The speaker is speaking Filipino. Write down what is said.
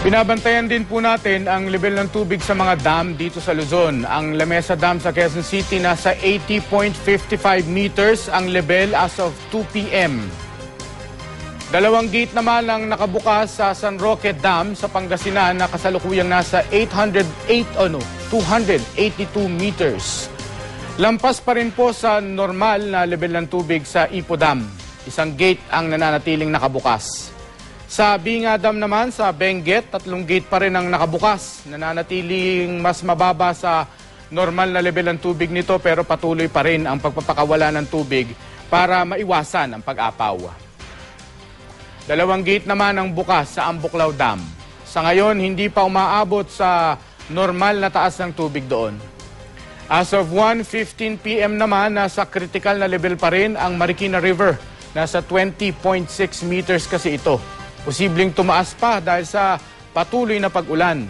Binabantayan din po natin ang level ng tubig sa mga dam dito sa Luzon. Ang Lamesa Dam sa Quezon City nasa 80.55 meters ang level as of 2 p.m. Dalawang gate naman ang nakabukas sa San Roque Dam sa Pangasinan na kasalukuyang nasa 282 meters. Lampas pa rin po sa normal na level ng tubig sa Ipo Dam. Isang gate ang nananatiling nakabukas. Sa Binga Dam naman sa Benguet, 3 gate pa rin ang nakabukas. Nananatiling mas mababa sa normal na level ng tubig nito pero patuloy pa rin ang pagpapakawala ng tubig para maiwasan ang pag-apaw. 2 gate naman ang bukas sa Ambuklaw Dam. Sa ngayon, hindi pa umaabot sa normal na taas ng tubig doon. As of 1:15 p.m. naman, nasa critical na level pa rin ang Marikina River. Nasa 20.6 meters kasi ito. Posibleng tumaas pa dahil sa patuloy na pag-ulan.